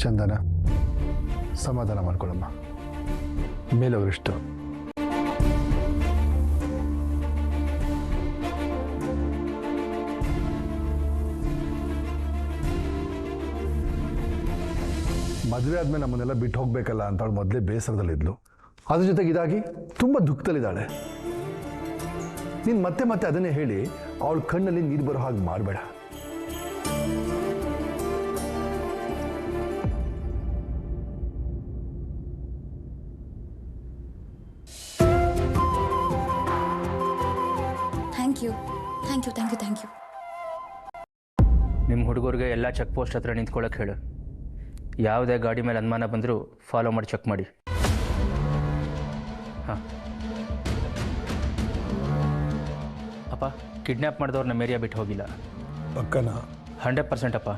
ಚಂದನ ಸಮಾಧಾನ ಮಾಡ್ಕೊಳ್ಳಮ್ಮ, ಮೇಲವರಿಷ್ಟು. ಮದುವೆ ಆದ್ಮೇಲೆ ನಮ್ಮನ್ನೆಲ್ಲ ಬಿಟ್ಟು ಹೋಗ್ಬೇಕಲ್ಲ ಅಂತ ಅವಳು ಮೊದಲೇ ಬೇಸರದಲ್ಲಿದ್ಲು. ಅದ್ರ ಜೊತೆಗೆ ಇದಾಗಿ ತುಂಬ ದುಃಖದಲ್ಲಿದ್ದಾಳೆ. ನೀನು ಮತ್ತೆ ಮತ್ತೆ ಅದನ್ನೇ ಹೇಳಿ ಅವಳ ಕಣ್ಣಲ್ಲಿ ನೀರು ಬರೋ ಹಾಗೆ ಮಾಡಬೇಡ. Thank you. ನಿಮ್ಮ ಹುಡುಗರಿಗೆ ಎಲ್ಲ ಚೆಕ್ ಪೋಸ್ಟ್ ಹತ್ರ ನಿಂತ್ಕೊಳ್ಳೋಕೆ ಹೇಳು. ಯಾವುದೇ ಗಾಡಿ ಮೇಲೆ ಅನುಮಾನ ಬಂದರೂ ಫಾಲೋ ಮಾಡಿ ಚೆಕ್ ಮಾಡಿ. ಹಾಂ ಅಪ್ಪ, ಕಿಡ್ನ್ಯಾಪ್ ಮಾಡಿದವ್ರು ನಮ್ಮ ಏರಿಯಾ ಬಿಟ್ಟು ಹೋಗಿಲ್ಲ. ಪಕ್ಕನ 100% ಅಪ್ಪ.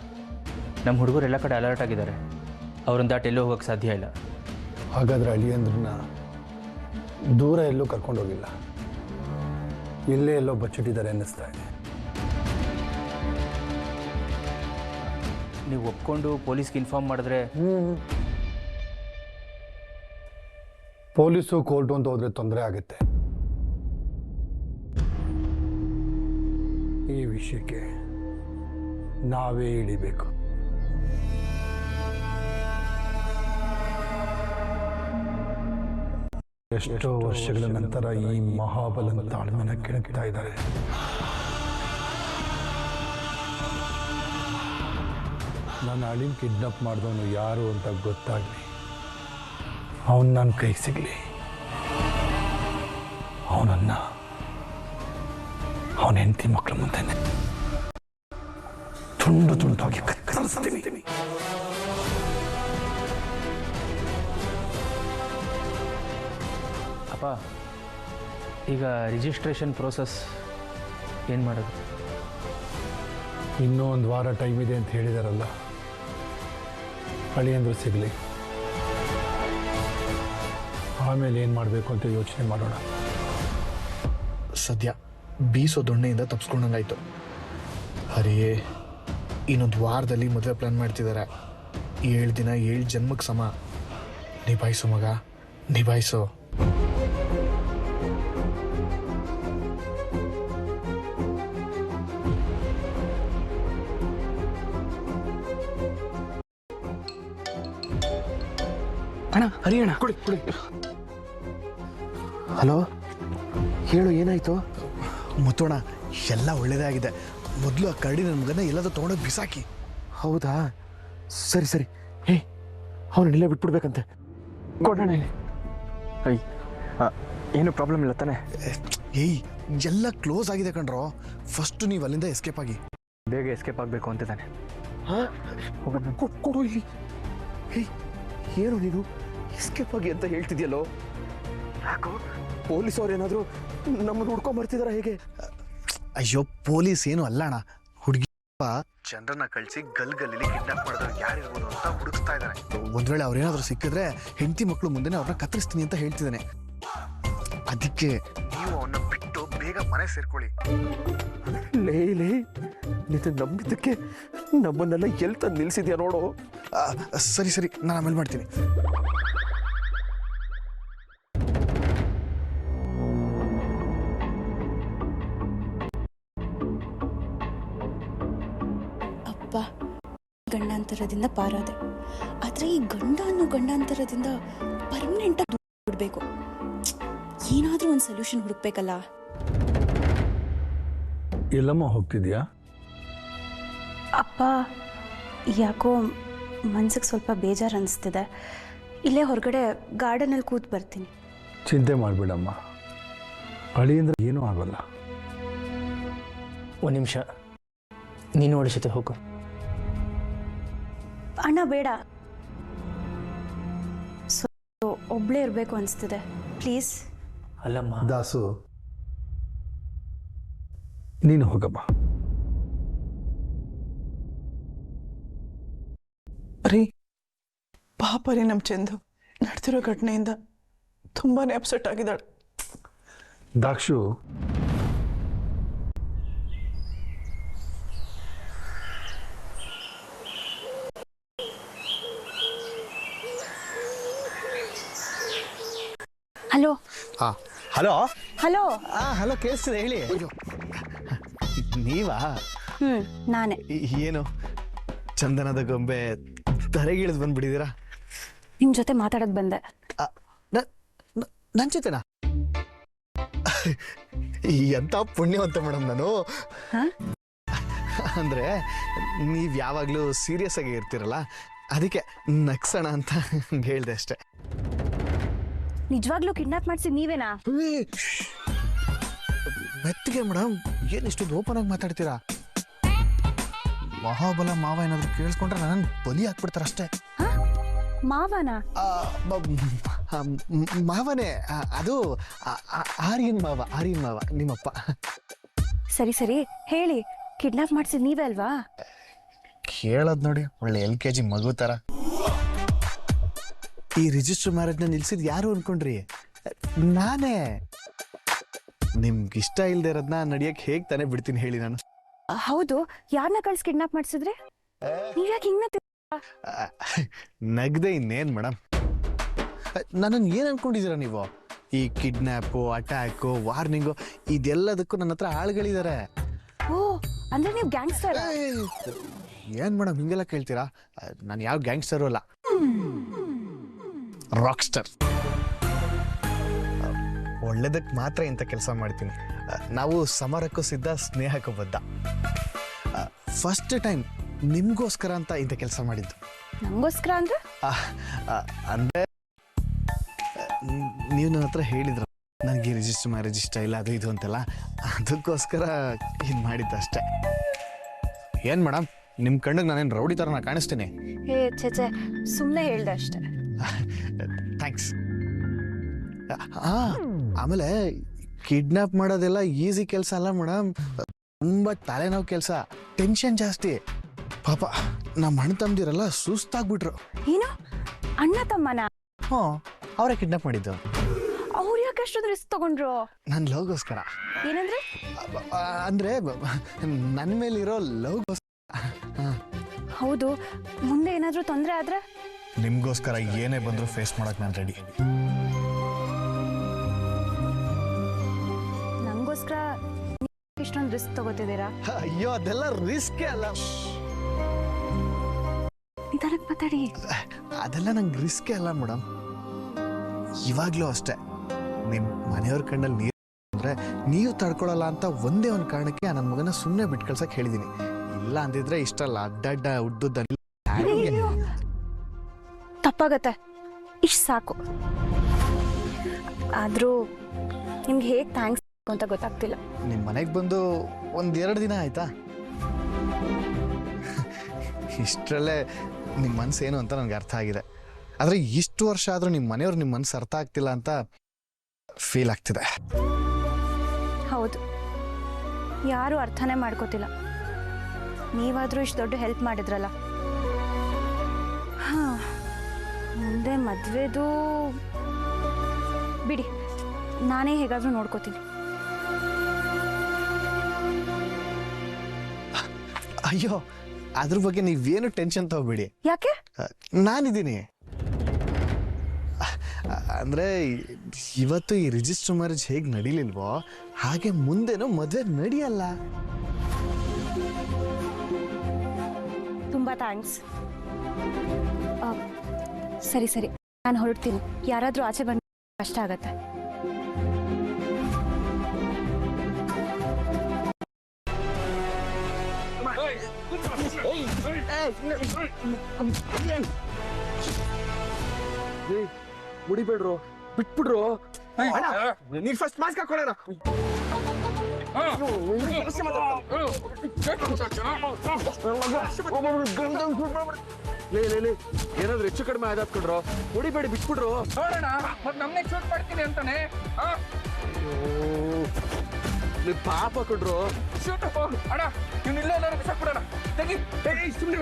ನಮ್ಮ ಹುಡುಗರು ಎಲ್ಲ ಕಡೆ ಅಲರ್ಟ್ ಆಗಿದ್ದಾರೆ. ಅವ್ರನ್ನ ದಾಟಿ ಎಲ್ಲೂ ಹೋಗೋಕ್ಕೆ ಸಾಧ್ಯ ಇಲ್ಲ. ಹಾಗಾದ್ರೆ ಅಳಿಯಂದ್ರನ್ನ ದೂರ ಎಲ್ಲೂ ಕರ್ಕೊಂಡೋಗಿಲ್ಲ, ಇಲ್ಲೇ ಎಲ್ಲೋ ಬಚ್ಚಿಟ್ಟಿದ್ದಾರೆ ಅನ್ನಿಸ್ತಾ ಇದೆ. ನೀವು ಒಪ್ಕೊಂಡು ಪೊಲೀಸ್ಗೆ ಇನ್ಫಾರ್ಮ್ ಮಾಡಿದ್ರೆ? ಪೊಲೀಸು ಕೋರ್ಟು ಅಂತ ಹೋದ್ರೆ ತೊಂದರೆ ಆಗುತ್ತೆ. ಈ ವಿಷಯಕ್ಕೆ ನಾವೇ ಇಳಿಬೇಕು. ಎಷ್ಟೋ ವರ್ಷಗಳ ನಂತರ ಈ ಮಹಾಬಲನ ತಾಳ್ಮೆನ ಕೆಣಕ್ತಾ ಇದ್ದಾರೆ. ನನ್ನ ಅಳಿನ ಕಿಡ್ನಾಪ್ ಮಾಡಿದವನು ಯಾರು ಅಂತ ಗೊತ್ತಾಗಲಿ, ಅವನು ನನ್ನ ಕೈ ಸಿಗಲಿ, ಅವನನ್ನ ಅವನ ಹೆಂಡತಿ ಮಕ್ಕಳ ಮುಂದೆನೆ ತುಂಡು ತುಂಡಾಗಿ ಕತ್ತರಿಸ್ತೀನಿ. ಅಪ್ಪ, ಈಗ ರಿಜಿಸ್ಟ್ರೇಷನ್ ಪ್ರೋಸೆಸ್ ಏನು ಮಾಡೋದು? ಇನ್ನೂ ಒಂದು ವಾರ ಟೈಮ್ ಇದೆ ಅಂತ ಹೇಳಿದಾರಲ್ಲ, ಅಳಿಯಂದ್ರು ಸಿಗಲಿ, ಆಮೇಲೆ ಏನು ಮಾಡಬೇಕು ಅಂತ ಯೋಚನೆ ಮಾಡೋಣ. ಸದ್ಯ ಬೀಸೋ ದೊಣ್ಣೆಯಿಂದ ತಪ್ಪಿಸ್ಕೊಂಡಂಗಾಯ್ತು. ಹರಿಯೇ, ಇನ್ನೊಂದು ವಾರದಲ್ಲಿ ಮದುವೆ ಪ್ಲಾನ್ ಮಾಡ್ತಿದ್ದಾರೆ. 7 ದಿನ 7 ಜನ್ಮಕ್ಕೆ ಸಮ. ನಿಭಾಯಿಸು ಮಗ, ನಿಭಾಯಿಸು. ಅಣ್ಣ, ಹರಿಯಣ್ಣ, ಕುಡಿ ಕುಡಿ. ಹಲೋ, ಹೇಳು, ಏನಾಯ್ತು? ಮುತ್ತೋಣ, ಎಲ್ಲ ಒಳ್ಳೇದಾಗಿದೆ. ಮೊದಲು ಆ ಕರಡಿ ನನ್ನ ಮಗನ ಎಲ್ಲಾದ್ರೂ ತೊಗೊಂಡೋಗಿ ಬಿಸಾಕಿ. ಹೌದಾ? ಸರಿ ಸರಿ. ಹೇ, ಅವನು ಇಲ್ಲೇ ಬಿಟ್ಬಿಡ್ಬೇಕಂತೆ. ಕೊಡೋಣ ಇಲ್ಲಿ. ಏನು ಪ್ರಾಬ್ಲಮ್ ಇಲ್ಲ ತಾನೆ? ಏಯ್, ಎಲ್ಲ ಕ್ಲೋಸ್ ಆಗಿದೆ ಕಣ್ರೋ. ಫಸ್ಟ್ ನೀವು ಅಲ್ಲಿಂದ ಎಸ್ಕೇಪ್ ಆಗಿ. ಬೇಗ ಎಸ್ಕೇಪ್ ಆಗಬೇಕು ಅಂತಿದ್ದಾನೆ. ಕೊಡು ಇಲ್ಲಿ. ಹೇ, ಏನು ನೀನು ಎಸ್ಕೇಪ್ ಆಗಿ ಅಂತ ಹೇಳ್ತಿದ್ಯಲ್ಲೋ? ಯಾಕೋ ಪೊಲೀಸವ್ರು ಏನಾದರೂ ನಮ್ಮನ್ನು ಹುಡ್ಕೊಂಬರ್ತಿದಾರ ಹೇಗೆ? ಅಯ್ಯೋ, ಪೊಲೀಸ್ ಏನು ಅಲ್ಲ ಅಣ್ಣ. ಹುಡುಗಿ ಜನರನ್ನ ಕಳಿಸಿ ಗಲ್ಲಿಲಿ ಕಿಡ್ನಾಪ್ ಮಾಡಿದವ್ರು ಯಾರಿರ್ಬೋದು ಅಂತ ಹುಡುಕ್ತಾ ಇದ್ದಾರೆ. ಒಂದ್ ವೇಳೆ ಅವ್ರೇನಾದ್ರೂ ಸಿಕ್ಕಿದ್ರೆ ಹೆಂಡತಿ ಮಕ್ಕಳು ಮುಂದೆನೆ ಅವ್ರನ್ನ ಕತ್ತರಿಸ್ತೀನಿ ಅಂತ ಹೇಳ್ತಿದ್ದಾನೆ. ಅದಕ್ಕೆ ನೀವು ಅವನ್ನ ಬಿಟ್ಟು ಬೇಗ ಮನೆ ಸೇರ್ಕೊಳ್ಳಿ. ಲೇ, ನಿನ್ನ ನಂಬಿದ್ದಕ್ಕೆ ನಮ್ಮನ್ನೆಲ್ಲ ಎಲ್ಲಿ ತಂದು ನಿಲ್ಸಿದ್ಯಾ ನೋಡು. ಸರಿ ಸರಿ, ನಾನು ಆಮೇಲೆ ಮಾಡ್ತೀನಿ. ಅಪ್ಪ, ಗಂಡಾಂತರದಿಂದ ಪಾರಾದೆ. ಆದರೆ ಈ ಗಂಡ ಅನ್ನೋ ಗಂಡಾಂತರದಿಂದ ಪರ್ಮನೆಂಟಾಗಿ ಬಿಡಬೇಕು. ಏನಾದರೂ ಒಂದು ಸೊಲ್ಯೂಷನ್ ಹುಡುಕ್ಬೇಕಲ್ಲ. ಎಲ್ಲಮ್ಮ ಹೋಗ್ತಿದ್ಯಾ? ಅಪ್ಪ, ಯಾಕೋ ಮನ್ಸಿಗೆ ಸ್ವಲ್ಪ ಬೇಜಾರು ಅನಿಸ್ತಿದೆ. ಇಲ್ಲೇ ಹೊರಗಡೆ ಗಾರ್ಡನಲ್ಲಿ ಕೂತು ಬರ್ತೀನಿ. ಚಿಂತೆ ಮಾಡಬೇಡಮ್ಮ, ಅಳಿಯಂದ್ರೆ ಏನೂ ಆಗೋಲ್ಲ. ಒಂದು ನಿಮಿಷ, ನೀನು ಅವಳ ಜೊತೆ ಹೋಗು. ಅಣ್ಣ ಬೇಡ, ಒಬ್ಬಳೇ ಇರಬೇಕು ಅನಿಸ್ತಿದೆ. ಪ್ಲೀಸ್. ಅಲ್ಲಮ್ಮ ದಾಸು, ನೀನು ಹೋಗಮ್ಮ. ರೀ, ಪಾಪ ರೀ, ನಮ್ಮ ಚಂದು ನಡೆದಿರೋ ಘಟನೆಯಿಂದ ತುಂಬಾನೇ ಅಪ್ಸೆಟ್ ಆಗಿದ್ದಾಳೆ. ದಾಕ್ಷು, ಹಲೋ ಹಲೋ ಹಲೋ. ಹಲೋ ಕೇಳಿಸ್ತಿದೆ ಹೇಳಿ. ಅಯ್ಯೋ ನೀವಾ? ನಾನೇ. ಏನು ಚಂದನದ ಗೊಂಬೆ ತಲೆಗಿಳಿದು ಬಂದ್ಬಿಟ್ಟಿದ್ದೀರಾ? ನಿಮ್ ಜೊತೆ ಮಾತಾಡಕ್ ಬಂದೆ. ನನ್ನ ಜೊತೆನಾ? ಎಂತ ಪುಣ್ಯವಂತ ಮೇಡಮ್ ನಾನು. ಅಂದ್ರೆ ನೀವ್ ಯಾವಾಗ್ಲೂ ಸೀರಿಯಸ್ ಆಗಿ ಇರ್ತೀರಲ್ಲ, ಅದಕ್ಕೆ ನಗ್ಸೋಣ ಅಂತ ಹೇಳ್ದೆ ಅಷ್ಟೆ. ನಿಜವಾಗ್ಲೂ ಕಿಡ್ನಾಪ್ ಮಾಡಿಸಿ ನೀವೇನಾ? ಮೆತ್ತಿಗೆ ಮೇಡಮ್, ಏನ್ ಇಷ್ಟೊಂದು ಓಪನ್ ಆಗಿ ಮಾತಾಡ್ತೀರಾ? ಮಹಾಬಲ ಮಾವ ಏನಾದ್ರು ಕೇಳಿಸ್ಕೊಂಡ್ರೆ ನನ್ನ ಬಲಿ ಹಾಕ್ಬಿಡ್ತಾರ ಅಷ್ಟೇ. ಮಾವನ? ಮಾವನೇ, ಅದು ಆರ್ಯನ್ ಮಾವ ನಿಮ್ಮಪ್ಪ. ಸರಿ ಸರಿ ಹೇಳಿ, ಕಿಡ್ನಾಪ್ ಮಾಡಿಸಿದ್ ನೀವೇ ಅಲ್ವಾ? ಕೇಳೋದ್ ನೋಡಿ ಒಳ್ಳೆ LKG ಮಗು ತರ. ಈ ರಿಜಿಸ್ಟರ್ ಮ್ಯಾರೇಜ್ನ ನಿಲ್ಸಿದ್ ಯಾರು ಅನ್ಕೊಂಡ್ರಿ? ನಾನೇ. ನಿಮ್ಗೆ ಇಷ್ಟ ಇಲ್ದೇ ಇರೋದ್ನ ನಡಿಯಕ್ ಹೇಗ್ ತಾನೇ ಬಿಡ್ತೀನಿ ಹೇಳಿ ನಾನು. ಹೌದು, ಯಾರನ್ನ ಕಳ್ಸಿ ಕಿಡ್ನಾಪ್ ಮಾಡಿಸಿದ್ರೆ? ನೀವ್ಯಾಕೆ ಹಿಂಗ ನಗ್ದೆ ಇನ್ನೇನ್ ಮೇಡಮ್? ನನ್ನನ್ನು ಏನ್ ಅನ್ಕೊಂಡಿದ್ದೀರಾ ನೀವು? ಈ ಕಿಡ್ನಾಪು, ಅಟ್ಯಾಕು, ವಾರ್ನಿಂಗು ಇದೆಲ್ಲದಕ್ಕೂ ನನ್ನ ಹತ್ರ ಆಳ್ಗಳಿದ್ದಾರೆ. ಓ, ಅಂದ್ರೆ ನೀವು ಗ್ಯಾಂಗ್ಸ್ಟರ್? ಏನ್ ಮೇಡಮ್ ಹಿಂಗೆಲ್ಲ ಕೇಳ್ತೀರಾ? ನಾನು ಯಾವ ಗ್ಯಾಂಗ್ಸ್ಟರು ಅಲ್ಲ, ರಾಕ್ ಸ್ಟಾರ್. ಒಳ್ಳೇದಕ್ಕೆ ಮಾತ್ರ ಇಂಥ ಕೆಲಸ ಮಾಡ್ತೀನಿ. ನಾವು ಸಮರಕ್ಕೂ ಸಿದ್ಧ, ಸ್ನೇಹಕ್ಕೂ ಬದ್ಧ. ಫಸ್ಟ್ ಟೈಮ್ ನಿಮ್ಗೋಸ್ಕರ ಅಂತ ಇಂಥ ಕೆಲಸ ಮಾಡಿದ್ದು. ನಮಗೋಸ್ಕರ ಅಂದ್ರೆ? ಅಂದ್ರೆ ನೀವು ನನ್ನ ಹತ್ರ ಹೇಳಿದ್ರ ನನಗೆ ರಿಜಿಸ್ಟರ್ ಮ್ಯಾರೇಜ್ ಇಷ್ಟ ಇಲ್ಲ, ಅದು ಇದು ಅಂತೆಲ್ಲ, ಅದಕ್ಕೋಸ್ಕರ ಇದು ಮಾಡಿದ್ದು ಅಷ್ಟೇ. ಏನ್ ಮೇಡಮ್, ನಿಮ್ಮ ಕಣ್ಣಿಗೆ ನಾನೇನು ರೌಡಿ ಥರ ನಾ ಕಾಣಿಸ್ತೀನಿ? ಹೇ ಛೆ, ಸುಮ್ಮನೆ ಹೇಳ್ದೆ ಅಷ್ಟೇ. ಥ್ಯಾಂಕ್ಸ್. ಆಮೇಲೆ ಕಿಡ್ನಾಪ್ ಮಾಡೋದೆಲ್ಲ ಈಸಿ ಕೆಲಸ ಅಲ್ಲ ಮೇಡಮ್, ತುಂಬ ತಲೆನೋವು ಕೆಲಸ, ಟೆನ್ಷನ್ ಜಾಸ್ತಿ. ಪಾಪ ನಮ್ಮ ಅಣ್ಣ ತಮ್ಮದಿರೆಲ್ಲ ಸುಸ್ತಾಗ್ಬಿಟ್ರು. ಏನು, ಅಣ್ಣ ತಮ್ಮನ? ಹ್ಞೂ, ಅವರೇ ಕಿಡ್ನಾಪ್ ಮಾಡಿದ್ದು. ಅವ್ರು ಯಾಕೆ ಅಷ್ಟೊಂದು ರಿಸ್ಕ್ ತಗೊಂಡ್ರು? ನನ್ನ ಲವ್ಗೋಸ್ಕರ. ಏನಂದ್ರೆ? ಅಂದ್ರೆ ನನ್ನ ಮೇಲಿರೋ ಲವ್ಗೋಸ್ಕರ. ಹೌದು, ಮುಂದೆ ಏನಾದ್ರೂ ತೊಂದರೆ ಆದ್ರೆ? ನಿಮ್ಗೋಸ್ಕರ ಏನೇ ಬಂದರೂ ಫೇಸ್ ಮಾಡಕ್ ನಾನು ರೆಡಿ. ನಂಗೋಸ್ಕರ ಇಷ್ಟೊಂದು ರಿಸ್ಕ್ ತಗೋತಿದ್ದೀರಾ? ಅಯ್ಯೋ, ಅದೆಲ್ಲ ರಿಸ್ಕೇ ಅಲ್ಲ. ನಿಧಾನಕ್ಕೆ ಮಾತಾಡಿ. ಅದೆಲ್ಲ ನಂಗೆ ರಿಸ್ಕೇ ಅಲ್ಲ ಮೇಡಮ್. ಇವಾಗ್ಲೂ ಅಷ್ಟೇ, ನಿಮ್ಮ ಮನೆಯವ್ರ ಕಣ್ಣಲ್ಲಿ ನೀರು ಅಂದ್ರೆ ನೀವು ತಡ್ಕೊಳಲ್ಲ ಅಂತ ಒಂದೇ ಒಂದು ಕಾರಣಕ್ಕೆ ನನ್ನ ಮಗನ ಸುಮ್ಮನೆ ಬಿಟ್ಟು ಕಳ್ಸಕ್ ಹೇಳಿದೀನಿ. ಇಲ್ಲ ಅಂದಿದ್ರೆ ಇಷ್ಟಲ್ಲ ಅಡ್ಡಡ್ಡ ಉದ್ದುದ್ದ. ತಪ್ಪಾಗತ್ತೆ, ಇಷ್ಟು ಸಾಕು. ಆದ್ರೂ ನಿಮ್ಗೆ ಹೇಗೆ ಥ್ಯಾಂಕ್ಸ್ ಅಂತ ಗೊತ್ತಾಗ್ತಿಲ್ಲ. ನಿಮ್ಮ ಮನೆಗೆ ಬಂದು 1-2 ದಿನ ಆಯ್ತಾ? ಇಷ್ಟರಲ್ಲೇ ನಿಮ್ಮ ಮನಸ್ಸು ಏನು ಅಂತ ನನಗೆ ಅರ್ಥ ಆಗಿದೆ. ಆದರೆ ಇಷ್ಟು ವರ್ಷ ಆದರೂ ನಿಮ್ಮ ಮನೆಯವ್ರು ನಿಮ್ಮ ಮನಸ್ಸು ಅರ್ಥ ಆಗ್ತಿಲ್ಲ ಅಂತ ಫೀಲ್ ಆಗ್ತಿದೆ. ಹೌದು, ಯಾರು ಅರ್ಥನೇ ಮಾಡ್ಕೋತಿಲ್ಲ. ನೀವಾದ್ರೂ ಇಷ್ಟು ದೊಡ್ಡ ಹೆಲ್ಪ್ ಮಾಡಿದ್ರಲ್ಲ. ಮುಂದೆ ಮದ್ವೆದು ಬಿಡಿ, ನಾನೇ ಹೇಗಾದ್ರೂ ನೋಡ್ಕೋತೀನಿ. ಅಯ್ಯೋ, ಅದ್ರ ಬಗ್ಗೆ ನೀವೇನು ಟೆನ್ಷನ್ ತಗೋಬೇಡಿ. ಯಾಕೆ? ನಾನಿದ್ದೀನಿ. ಅಂದ್ರೆ ಇವತ್ತು ಈ ರಿಜಿಸ್ಟರ್ ಮ್ಯಾರೇಜ್ ಹೇಗೆ ನಡೀಲಿಲ್ವೋ ಹಾಗೆ ಮುಂದೆನೂ ಮದುವೆ ನಡೆಯಲ್ಲ. ತುಂಬಾ ಥ್ಯಾಂಕ್ಸ್. ಸರಿ ಸರಿ, ನಾನು ಹೊರಡ್ತೀನಿ. ಯಾರಾದರೂ ಆಚೆ ಬಂದು ಕಷ್ಟ ಆಗತ್ತೆ. ಮುಡಿಬೇಡ್ರು, ಬಿಟ್ಬಿಡ್ರು. ನೀನ್ ಫಸ್ಟ್ ಮಾಸ್ಕ್ ಹಾಕೊಳ್ಳೋಣ. ಏನಾದ್ರು ಹೆಚ್ಚು ಕಡಿಮೆ ಆದಾತ್ಕೊಂಡ್ರು, ಮುಡಿಬೇಡಿ, ಬಿಟ್ಬಿಡ್ರು. ನೋಡೋಣ, ಮತ್ತೆ ನಮ್ನೆ ಶೂಟ್ ಮಾಡ್ತೀನಿ ಅಂತಾನೆ. ನೀವ್ ಪಾಪ ಕೊಡ್ರು. ಶೂಟ್ ಅಣ್ಣ, ಇವ್ನು ಇಲ್ಲೇ ಎಲ್ಲರೂ ಬಿಸಾಕ್ಬಿಡೋಣ. ತೆಗಿ, ಸುಮ್ಮನೆ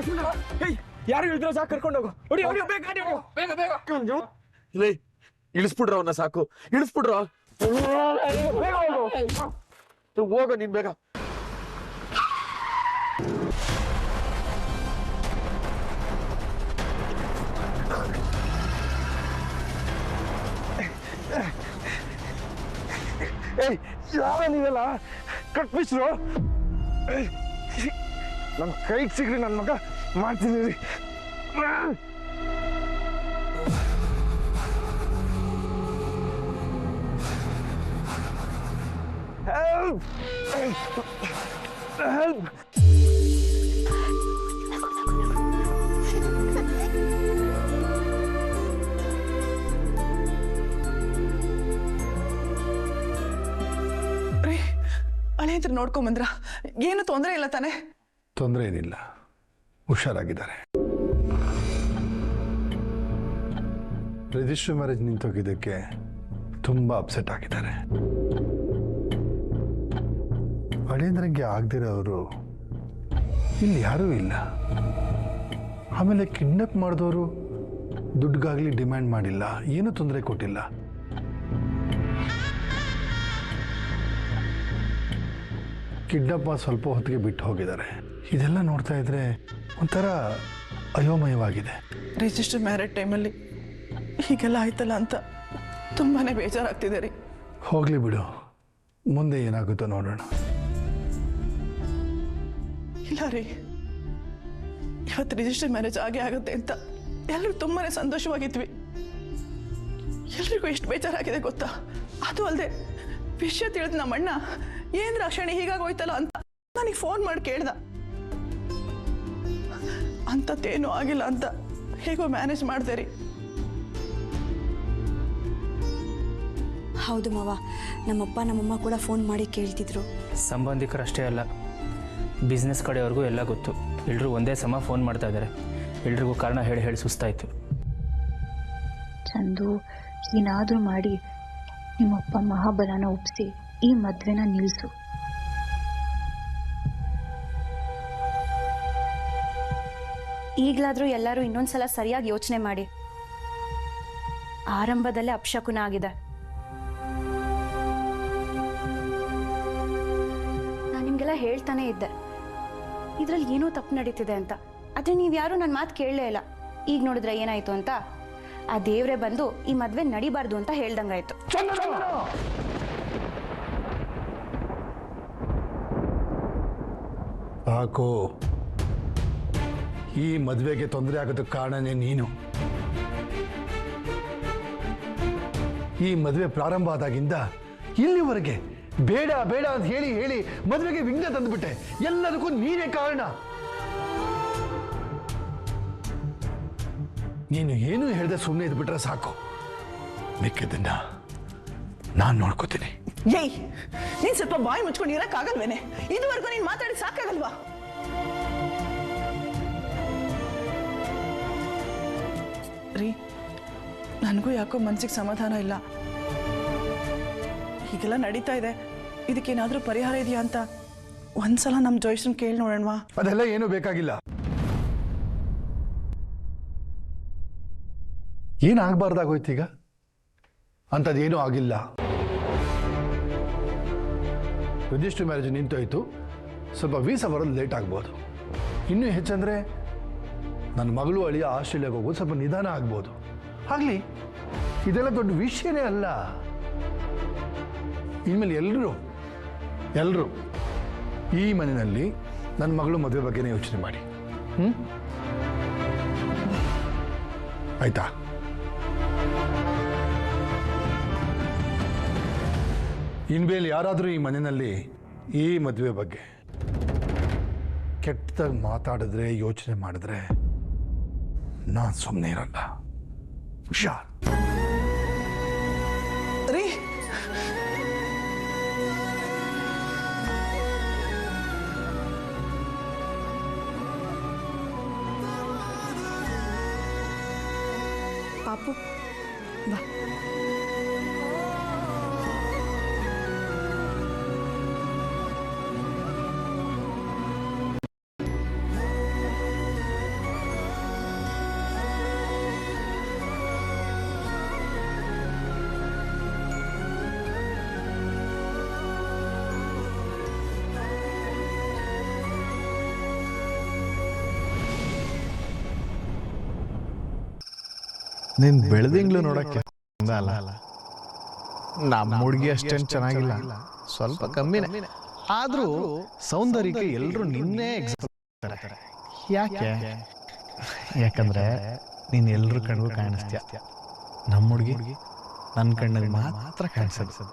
ಯಾರು ಇಳಿದ್ರ ಸಾಕು, ಕರ್ಕೊಂಡೋಗು. ಹೊಡಿ ಹೊಡಿ, ಬೇಗ ಗಾಡಿ ಹೊಡಿ. ಬೇಗ ಬೇಗ. ಲೇ, ಇಳಿಸ್ಬಿಡ್ರ ಅವನ್ನ, ಸಾಕು ಇಳಿಸ್ಬಿಡ್ರ. ಹೋಗೋ ನೀನ್ ಬೇಗ. ಏಯ್ ಯಾರ ನೀವೆಲ್ಲ ಕಟ್ಬಿಸ್ರು ನನ್ನ ಕೈಗೆ ಸಿಗ್ರಿ ನನ್ನ ಮಗ ಮಾಡ್ತೀನಿ ರೀ ಹೆಲ್ಪ್ ಹೆಲ್ಪ್ ರೀ ಅಳೆ ಹತ್ರ ನೋಡ್ಕೊಂಬಂದ್ರ ಏನು ತೊಂದರೆ ಇಲ್ಲ ತಾನೆ? ತೊಂದರೆ ಏನಿಲ್ಲ, ಹುಷಾರಾಗಿದ್ದಾರೆ. ರಿಜಿಸ್ಟರ್ ಮ್ಯಾರೇಜ್ ನಿಂತೋಗಿದ್ದಕ್ಕೆ ತುಂಬ ಅಪ್ಸೆಟ್ ಆಗಿದ್ದಾರೆ. ಅಳಿಯಂದ್ರಂಗೆ ಆಗದಿರೋರು ಇಲ್ಲಿ ಯಾರೂ ಇಲ್ಲ. ಆಮೇಲೆ ಕಿಡ್ನಾಪ್ ಮಾಡಿದವರು ದುಡ್ಡಿಗಾಗಲಿ ಡಿಮ್ಯಾಂಡ್ ಮಾಡಿಲ್ಲ, ಏನೂ ತೊಂದರೆ ಕೊಟ್ಟಿಲ್ಲ. ಕಿಡ್ನಾಪ್ ಮಾಡಿ ಸ್ವಲ್ಪ ಹೊತ್ತಿಗೆ ಬಿಟ್ಟು ಹೋಗಿದ್ದಾರೆ. ಇದೆಲ್ಲ ನೋಡ್ತಾ ಇದ್ರೆ ಒಂಥರ ಅಯೋಮಯವಾಗಿದೆ. ರಿಜಿಸ್ಟರ್ ಮ್ಯಾರೇಜ್ ಟೈಮಲ್ಲಿ ಹೀಗೆಲ್ಲ ಆಯ್ತಲ್ಲ ಅಂತ ತುಂಬಾ ಬೇಜಾರಾಗ್ತಿದೆ ರೀ. ಹೋಗಲಿ ಬಿಡು, ಮುಂದೆ ಏನಾಗುತ್ತೋ ನೋಡೋಣ. ಇಲ್ಲ ರೀ, ಇವತ್ತು ರಿಜಿಸ್ಟರ್ ಮ್ಯಾರೇಜ್ ಆಗೇ ಆಗುತ್ತೆ ಅಂತ ಎಲ್ಲರೂ ತುಂಬಾ ಸಂತೋಷವಾಗಿದ್ವಿ. ಎಲ್ರಿಗೂ ಎಷ್ಟು ಬೇಜಾರಾಗಿದೆ ಗೊತ್ತಾ? ಅದು ಅಲ್ಲದೆ ವಿಷಯ ತಿಳಿದು ನಮ್ಮಣ್ಣ ಏನ್ ರಾಕ್ಷಣಿ ಹೀಗಾಗೋಯ್ತಲ್ಲ ಅಂತ ನನಗೆ ಫೋನ್ ಮಾಡಿ ಕೇಳ್ದ. ಅಂಥದ್ದೇನೂ ಆಗಿಲ್ಲ ಅಂತ ಹೇಗೋ ಮ್ಯಾನೇಜ್ ಮಾಡಿದೆ ರೀ. ಹೌದು ಮಾವ, ನಮ್ಮಪ್ಪ ನಮ್ಮಮ್ಮ ಕೂಡ ಫೋನ್ ಮಾಡಿ ಕೇಳ್ತಿದ್ರು. ಸಂಬಂಧಿಕರಷ್ಟೇ ಅಲ್ಲ, ಬಿಸ್ನೆಸ್ ಕಡೆಯವ್ರಿಗೂ ಎಲ್ಲ ಗೊತ್ತು. ಎಲ್ಲರೂ ಒಂದೇ ಸಮ ಫೋನ್ ಮಾಡ್ತಾ ಇದ್ದಾರೆ. ಎಲ್ರಿಗೂ ಕಾರಣ ಹೇಳಿ ಹೇಳಿ ಸುಸ್ತಾಯಿತು. ಚಂದು, ಏನಾದರೂ ಮಾಡಿ ನಿಮ್ಮಪ್ಪ ಮಹಾಬಲನ ಒಪ್ಪಿಸಿ ಈ ಮದುವೆನ ನಿಲ್ಲಿಸು. ಈಗಲಾದರೂ ಎಲ್ಲರೂ ಇನ್ನೊಂದ್ಸಲ ಸರಿಯಾಗಿ ಯೋಚನೆ ಮಾಡಿ. ಆರಂಭದಲ್ಲೇ ಅಪಶಕುನ ಆಗಿದೆ. ನಾನು ನಿಮಗೆಲ್ಲ ಹೇಳ್ತಾನೆ ಇದ್ದೆ ಇದರಲ್ಲಿ ಏನೋ ತಪ್ಪು ನಡೀತಿದೆ ಅಂತ. ಆದರೆ ನೀವು ಯಾರೂ ನನ್ನ ಮಾತು ಕೇಳಲೇ ಇಲ್ಲ. ಈಗ ನೋಡಿದ್ರೆ ಏನಾಯ್ತು ಅಂತ, ಆ ದೇವರೇ ಬಂದು ಈ ಮದುವೆ ನಡಿಬಾರ್ದು ಅಂತ ಹೇಳ್ದಂಗಾಯ್ತು. ಸಾಕು, ಈ ಮದುವೆಗೆ ತೊಂದರೆ ಆಗೋದಕ್ಕೆ ಕಾರಣನೇ ನೀನು. ಈ ಮದುವೆ ಪ್ರಾರಂಭ ಆದಾಗಿಂದ ಇಲ್ಲಿವರೆಗೆ ಬೇಡ ಬೇಡ ಅಂತ ಹೇಳಿ ಹೇಳಿ ಮದುವೆಗೆ ವಿಘ್ನ ತಂದುಬಿಟ್ಟೆ. ಎಲ್ಲದಕ್ಕೂ ನೀನೇ ಕಾರಣ. ನೀನು ಏನು ಹೇಳ್ದೆ ಸುಮ್ಮನೆ ಇದ್ಬಿಟ್ರೆ ಸಾಕು, ಮಿಕ್ಕಿದ್ದನ್ನ ನಾನು ನೋಡ್ಕೋತೀನಿ. ಏಯ್, ನೀನ್ ಸ್ವಲ್ಪ ಬಾಯಿ ಮುಚ್ಕೊಂಡು ಇರಕ್ಕಾಗಲ್ವೇನೆ? ಇದುವರೆಗೂ ನೀನ್ ಮಾತಾಡಿ ಸಾಕಾಗಲ್ವಾ? ರೀ, ನನಗೂ ಯಾಕೋ ಮನ್ಸಿಗೆ ಸಮಾಧಾನ ಇಲ್ಲ. ಹೀಗೆಲ್ಲ ನಡೀತಾ ಇದೆ, ಇದಕ್ಕೇನಾದ್ರೂ ಪರಿಹಾರ ಇದೆಯಾ ಅಂತ ಒಂದ್ಸಲ ನಮ್ಮ ಜೋಯಿಸ್ನ ಕೇಳಿ ನೋಡೋಣವಾ? ಅದೆಲ್ಲ ಏನು ಬೇಕಾಗಿಲ್ಲ. ಏನಾಗಬಾರ್ದಾಗೋಯ್ತು ಈಗ? ಅಂಥದ್ದೇನೂ ಆಗಿಲ್ಲ. ರಿಜಿಸ್ಟರ್ ಮ್ಯಾರೇಜ್ ನಿಂತೋಯ್ತು, ಸ್ವಲ್ಪ ವೀಸಾ ಬರೋದು ಲೇಟ್ ಆಗ್ಬೋದು. ಇನ್ನೂ ಹೆಚ್ಚಂದರೆ ನನ್ನ ಮಗಳು ಅಳಿಯ ಆಸ್ಟ್ರೇಲಿಯಾಗೆ ಹೋಗೋದು ಸ್ವಲ್ಪ ನಿಧಾನ ಆಗ್ಬೋದು. ಆಗಲಿ, ಇದೆಲ್ಲ ದೊಡ್ಡ ವಿಷಯನೇ ಅಲ್ಲ. ಇನ್ಮೇಲೆ ಎಲ್ಲರೂ ಈ ಮನೆಯಲ್ಲಿ ನನ್ನ ಮಗಳು ಮದುವೆ ಬಗ್ಗೆನೇ ಯೋಚನೆ ಮಾಡಿ. ಆಯ್ತಾ? ಇನ್ಮೇಲೆ ಯಾರಾದರೂ ಈ ಮನೆಯಲ್ಲಿ ಈ ಮದುವೆ ಬಗ್ಗೆ ಕೆಟ್ಟದಾಗಿ ಮಾತಾಡಿದ್ರೆ, ಯೋಚನೆ ಮಾಡಿದ್ರೆ ನಾನು ಸುಮ್ಮನೆ ಇರಲ್ಲ. ಹುಷಾರ್. ರೀ, ಪಾಪು ಬಾ. ನೀನ್ ಬೆಳೆದಿಂಗ್ಳು ನೋಡಕ್ಕೆ ಅಲ್ಲ, ನಮ್ಮ ಹುಡುಗಿ ಅಷ್ಟೇನು ಚೆನ್ನಾಗಿಲ್ಲ, ಸ್ವಲ್ಪ ಕಮ್ಮಿನೇ. ಆದರೂ ಸೌಂದರ್ಯಕ್ಕೆ ಎಲ್ಲರೂ ನಿನ್ನೆ ಎಕ್ಸಾಮ್. ಯಾಕೆ? ಯಾಕಂದ್ರೆ ನೀನು ಎಲ್ಲರೂ ಕಣ್ಗೂ ಕಾಣಿಸ್ತೀಯ. ನಮ್ಮ ಹುಡುಗಿ ನನ್ನ ಕಣ್ಣಲ್ಲಿ ಮಾತ್ರ ಕಾಣಿಸೋದು.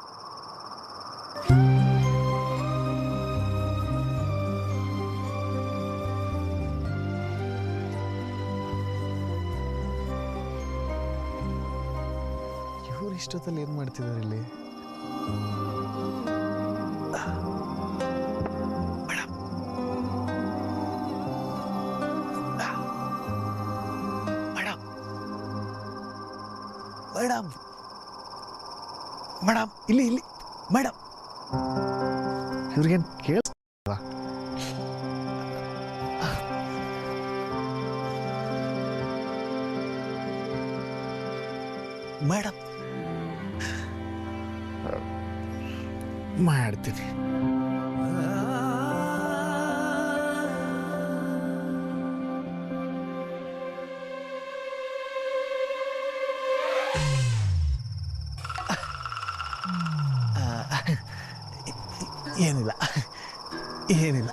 ಇವ್ರು ಇಷ್ಟೊತ್ತಲ್ಲಿ ಏನು ಮಾಡ್ತಿದ್ದಾರೆ ಇಲ್ಲಿ? ಮೇಡಮ್ ಮೇಡಮ್ ಇಲ್ಲಿ ಇಲ್ಲಿ ಮೇಡಮ್, ಇವ್ರಿಗೇನು ಕೇಳಿಸ್ವಾ? ಮೇಡಮ್ ಮಾಡ್ತೀನಿ. ಏನಿಲ್ಲ ಏನಿಲ್ಲ.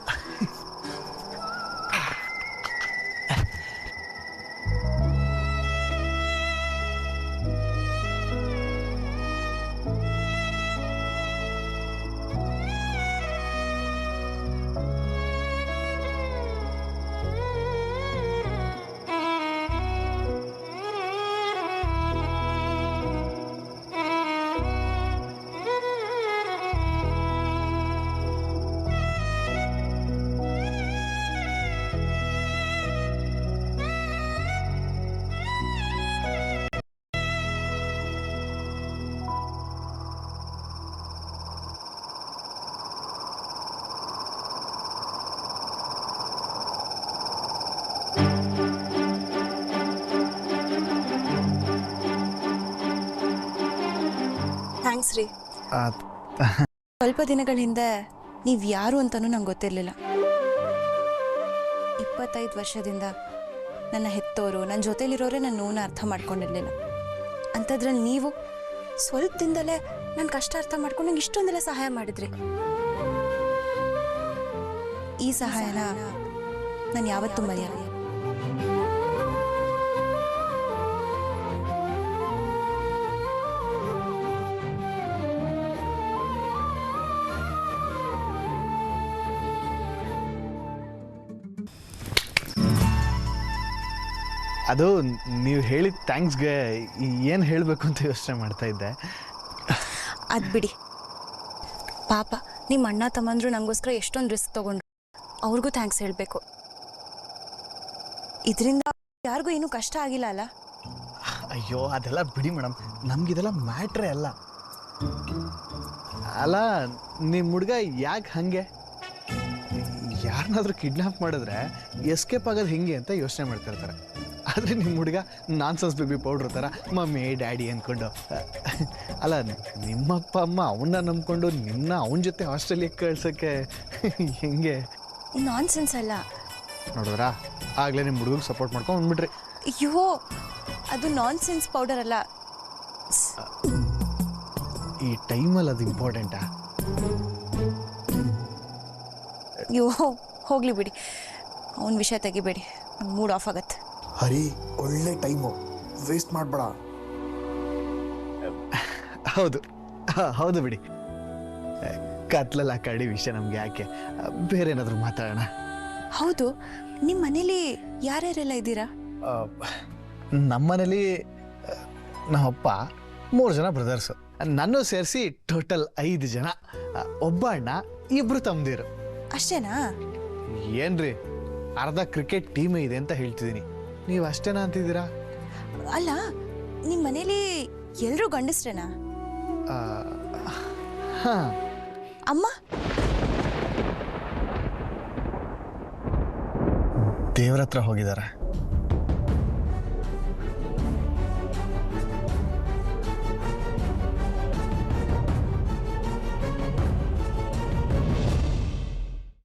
ಥ್ಯಾಂಕ್ಸ್ ರೀ. ಸ್ವಲ್ಪ ದಿನಗಳ ಹಿಂದೆ ನೀವು ಯಾರು ಅಂತಲೂ ನಂಗೆ ಗೊತ್ತಿರಲಿಲ್ಲ. 25 ವರ್ಷದಿಂದ ನನ್ನ ಹೆತ್ತೋರು, ನನ್ನ ಜೊತೆಲಿರೋರೇ ನನ್ನ ನೋವನ್ನ ಅರ್ಥ ಮಾಡ್ಕೊಂಡಿರಲಿಲ್ಲ. ಅಂಥದ್ರಲ್ಲಿ ನೀವು ಸ್ವಲ್ಪ ದಿನದಲ್ಲೇ ನನ್ನ ಕಷ್ಟ ಅರ್ಥ ಮಾಡ್ಕೊಂಡು ನಂಗೆ ಇಷ್ಟೊಂದೆಲ್ಲ ಸಹಾಯ ಮಾಡಿದ್ರಿ. ಈ ಸಹಾಯನ ನಾನು ಯಾವತ್ತೂ ಮರೆಯಲ್ಲ. ಅದು ನೀವು ಹೇಳಿದ ಥ್ಯಾಂಕ್ಸ್ಗೆ ಏನು ಹೇಳಬೇಕು ಅಂತ ಯೋಚನೆ ಮಾಡ್ತಾ ಇದ್ದೆ. ಅದು ಬಿಡಿ, ಪಾಪ ನಿಮ್ಮ ಅಣ್ಣ ತಮ್ಮಂದ್ರು ನನಗೋಸ್ಕರ ಎಷ್ಟೊಂದು ರಿಸ್ಕ್ ತೊಗೊಂಡ್ರು. ಅವ್ರಿಗೂ ಥ್ಯಾಂಕ್ಸ್ ಹೇಳಬೇಕು. ಇದರಿಂದ ಯಾರಿಗೂ ಏನೂ ಕಷ್ಟ ಆಗಿಲ್ಲ ಅಲ್ಲ? ಅಯ್ಯೋ ಅದೆಲ್ಲ ಬಿಡಿ ಮೇಡಮ್, ನಮಗಿದೆಲ್ಲ ಮ್ಯಾಟ್ರೇ ಅಲ್ಲ. ಅಲ್ಲ ನಿಮ್ಮ ಹುಡುಗ ಯಾಕೆ ಹಾಗೆ? ಯಾರನ್ನಾದ್ರೂ ಕಿಡ್ನಾಪ್ ಮಾಡಿದ್ರೆ ಎಸ್ಕೇಪ್ ಆಗೋದು ಹೆಂಗೆ ಅಂತ ಯೋಚನೆ ಮಾಡ್ತಿರ್ತಾರೆ. ಆದರೆ ನಿಮ್ಮ ಹುಡುಗ ನಾನ್ಸೆನ್ಸ್ ಬೇಬಿ ಪೌಡ್ರ್ ಥರ ಮಮ್ಮಿ ಡ್ಯಾಡಿ ಅಂದ್ಕೊಂಡು. ಅಲ್ಲ ನಿಮ್ಮಪ್ಪ ಅಮ್ಮ ಅವನ್ನ ನಂಬ್ಕೊಂಡು ನಿನ್ನ ಅವನ ಜೊತೆ ಆಸ್ಟ್ರೇಲಿಯಾಕ್ಕೆ ಕಳ್ಸೋಕ್ಕೆ ಹೆಂಗೆ? ನಾನ್ಸೆನ್ಸ್ ಅಲ್ಲ ನೋಡಿದ್ರಾ, ಆಗಲೇ ನಿಮ್ಮ ಹುಡುಗಗೆ ಸಪೋರ್ಟ್ ಮಾಡ್ಕೊಂಡು ಬಂದ್ಬಿಟ್ರಿ. ಅಯ್ಯೋ, ಅದು ನಾನ್ಸೆನ್ಸ್ ಪೌಡರ್ ಅಲ್ಲ. ಈ ಟೈಮಲ್ಲಿ ಅದು ಇಂಪಾರ್ಟೆಂಟಾ? ಅಯ್ಯೋ ಹೋಗ್ಲಿ ಬಿಡಿ, ಅವನ ವಿಷಯ ತೆಗಿಬೇಡಿ, ಮೂಡ್ ಆಫ್ ಆಗತ್ತೆ. ಹರಿ, ಒಳ್ಳೆ ಟೈಮು, ವೇಸ್ಟ್ ಮಾಡಬೇಡ. ಹೌದು ಹೌದು ಬಿಡಿ, ಕತ್ಲಲ್ಲಿ ಆ ಕಡಿ ವಿಷಯ ನಮ್ಗೆ ಯಾಕೆ, ಬೇರೆ ಏನಾದರೂ ಮಾತಾಡೋಣ. ಹೌದು, ನಿಮ್ಮ ಮನೇಲಿ ಯಾರ್ಯಾರೆಲ್ಲ ಇದ್ದೀರಾ? ನಮ್ಮನೇಲಿ ನಮ್ಮಪ್ಪ 3 ಜನ ಬ್ರದರ್ಸು, ನಾನು ಸೇರಿಸಿ ಟೋಟಲ್ 5 ಜನ. ಒಬ್ಬ ಅಣ್ಣ, 2 ತಮ್ಮದಿರು. ಅಷ್ಟೇನಾ? ಏನ್ರಿ, ಅರ್ಧ ಕ್ರಿಕೆಟ್ ಟೀಮೇ ಇದೆ ಅಂತ ಹೇಳ್ತಿದ್ದೀನಿ, ನೀವು ಅಷ್ಟೇನಾ ಅಂತಿದ್ದೀರಾ? ಅಲ್ಲ, ನಿಮ್ಮ ಮನೇಲಿ ಎಲ್ಲರೂ ಗಂಡಸ್ರೇನಾ? ಹಾಂ. ಅಮ್ಮ ದೇವ್ರ ಹತ್ರ ಹೋಗಿದ್ದಾರೆ.